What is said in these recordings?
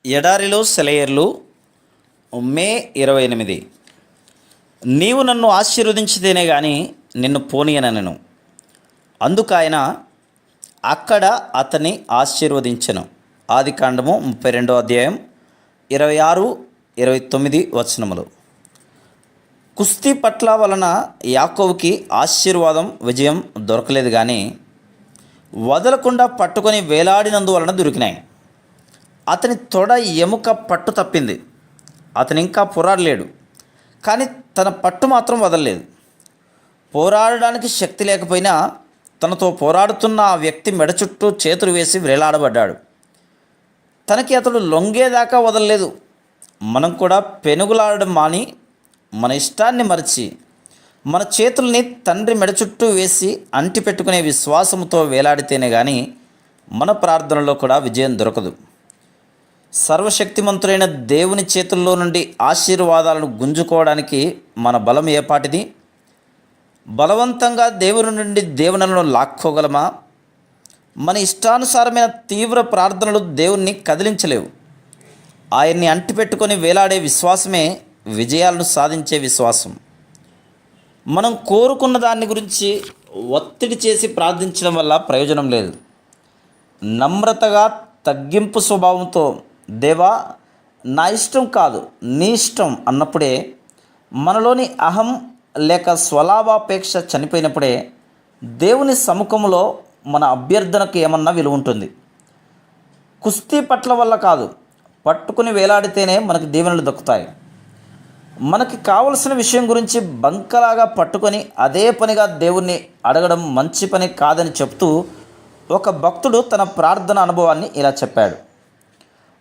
ఎడారిలో సెలయేర్లు మే 28. నీవు నన్ను ఆశీర్వదించితేనే గాని నిన్ను పోనీయనెను. అందుకాయన అక్కడ అతన్ని ఆశీర్వదించెను. ఆదికాండము 32వ అధ్యాయం 26, 29 వచనములు. కుస్తీ పట్ల వలన యాకోబుకి ఆశీర్వాదం, విజయం దొరకలేదు, కానీ వదలకుండా పట్టుకొని వేలాడినందువలన దొరికినాయి. అతని తొడ ఎముక పట్టు తప్పింది. అతను ఇంకా పోరాడలేడు, కానీ తన పట్టు మాత్రం వదలలేదు. పోరాడడానికి శక్తి లేకపోయినా తనతో పోరాడుతున్న ఆ వ్యక్తి మెడ చుట్టూ చేతులు వేసి వేలాడబడ్డాడు. తనకి అతడు లొంగేదాకా వదలలేదు. మనం కూడా పెనుగులాడడం మాని మన ఇష్టాన్ని మరిచి మన చేతుల్ని తండ్రి మెడ చుట్టూ వేసి అంటిపెట్టుకునే విశ్వాసంతో వేలాడితేనే కానీ మన ప్రార్థనలో కూడా విజయం దొరకదు. సర్వశక్తిమంతుడైన దేవుని చేతుల్లో నుండి ఆశీర్వాదాలను గుంజుకోవడానికి మన బలం ఏపాటిది? బలవంతంగా దేవుని నుండి దీవెనలను లాక్కోగలమా? మన ఇష్టానుసారమైన తీవ్ర ప్రార్థనలు దేవుణ్ణి కదిలించలేవు. ఆయన్ని అంటిపెట్టుకొని వేలాడే విశ్వాసమే విజయాలను సాధించే విశ్వాసం. మనం కోరుకున్న దాని గురించి ఒత్తిడి చేసి ప్రార్థించడం వల్ల ప్రయోజనం లేదు. నమ్రతగా, తగ్గింపు స్వభావంతో, దేవా నా ఇష్టం కాదు నీ ఇష్టం అన్నప్పుడే, మనలోని అహం లేక స్వలాభాపేక్ష చనిపోయినప్పుడే దేవుని సముఖంలో మన అభ్యర్థనకు ఏమన్నా విలువ ఉంటుంది. కుస్తీ పట్ల వల్ల కాదు, పట్టుకుని వేలాడితేనే మనకు దీవెనలు దక్కుతాయి. మనకి కావలసిన విషయం గురించి బంకలాగా పట్టుకొని అదే పనిగా దేవుణ్ణి అడగడం మంచి పని కాదని చెప్తూ ఒక భక్తుడు తన ప్రార్థన అనుభవాన్ని ఇలా చెప్పాడు.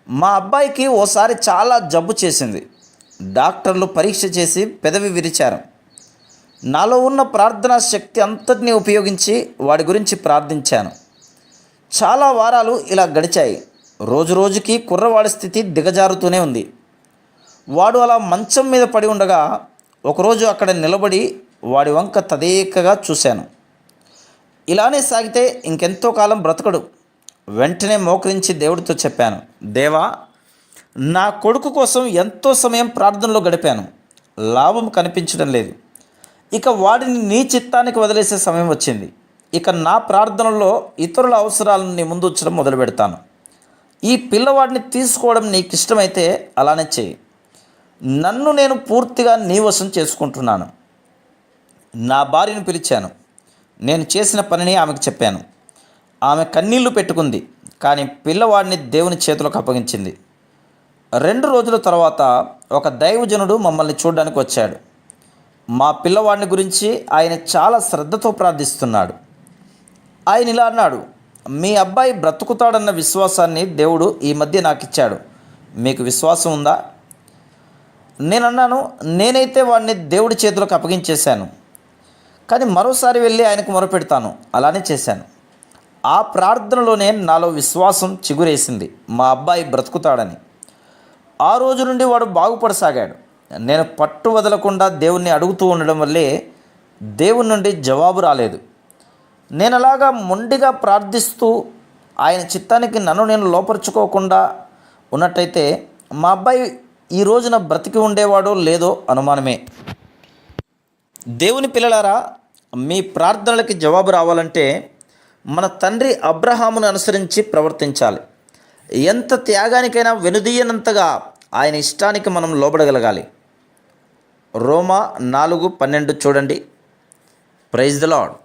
మా అబ్బాయికి ఓసారి చాలా జబ్బు చేసింది. డాక్టర్లు పరీక్ష చేసి పెదవి విరిచారు. నాలో ఉన్న ప్రార్థనా శక్తి అంతటినీ ఉపయోగించి వాడి గురించి ప్రార్థించాను. చాలా వారాలు ఇలా గడిచాయి. రోజు రోజుకి కుర్రవాడి స్థితి దిగజారుతూనే ఉంది. వాడు అలా మంచం మీద పడి ఉండగా ఒకరోజు అక్కడ నిలబడి వాడి వంక తదేకగా చూశాను. ఇలానే సాగితే ఇంకెంతో కాలం బ్రతకడు. వెంటనే మోకరించి దేవుడితో చెప్పాను, దేవా నా కొడుకు కోసం ఎంతో సమయం ప్రార్థనలో గడిపాను, లాభం కనిపించడం లేదు. ఇక వాడిని నీ చిత్తానికి వదిలేసే సమయం వచ్చింది. ఇక నా ప్రార్థనలో ఇతరుల అవసరాలను నీ ముందు ఉంచడం మొదలు పెడతాను. ఈ పిల్లవాడిని తీసుకోవడం నీకు ఇష్టమైతే అలానే చేయి. నన్ను నేను పూర్తిగా నీ వశం చేసుకుంటున్నాను. నా భార్యను పిలిచాను. నేను చేసిన పనిని ఆమెకు చెప్పాను. ఆమె కన్నీళ్లు పెట్టుకుంది, కానీ పిల్లవాడిని దేవుని చేతులకు అప్పగించింది. 2 రోజుల తర్వాత ఒక దైవజనుడు మమ్మల్ని చూడడానికి వచ్చాడు. మా పిల్లవాడిని గురించి ఆయన చాలా శ్రద్ధతో ప్రార్థిస్తున్నాడు. ఆయన ఇలా అన్నాడు, మీ అబ్బాయి బ్రతుకుతాడన్న విశ్వాసాన్ని దేవుడు ఈ మధ్య నాకు ఇచ్చాడు. మీకు విశ్వాసం ఉందా? నేనన్నాను, నేనైతే వాడిని దేవుడి చేతులకు అప్పగించేశాను, కానీ మరోసారి వెళ్ళి ఆయనకు మొరపెడతాను. అలానే చేశాను. ఆ ప్రార్థనలోనే నాలో విశ్వాసం చిగురేసింది, మా అబ్బాయి బ్రతుకుతాడని. ఆ రోజు నుండి వాడు బాగుపడసాగాడు. నేను పట్టు వదలకుండా దేవుణ్ణి అడుగుతూ ఉండడం వల్లే దేవుని నుండి జవాబు రాలేదు. నేను అలాగా మొండిగా ప్రార్థిస్తూ ఆయన చిత్తానికి నన్ను నేను లోపరుచుకోకుండా ఉన్నట్టయితే మా అబ్బాయి ఈ రోజున బ్రతికి ఉండేవాడో లేదో అనుమానమే. దేవుని పిల్లలారా, మీ ప్రార్థనలకి జవాబు రావాలంటే మన తండ్రి అబ్రహామును అనుసరించి ప్రవర్తించాలి. ఎంత త్యాగానికైనా వెనుదీయనంతగా ఆయన ఇష్టానికి మనం లోబడగలగాలి. రోమా 4:12 చూడండి. Praise the lord.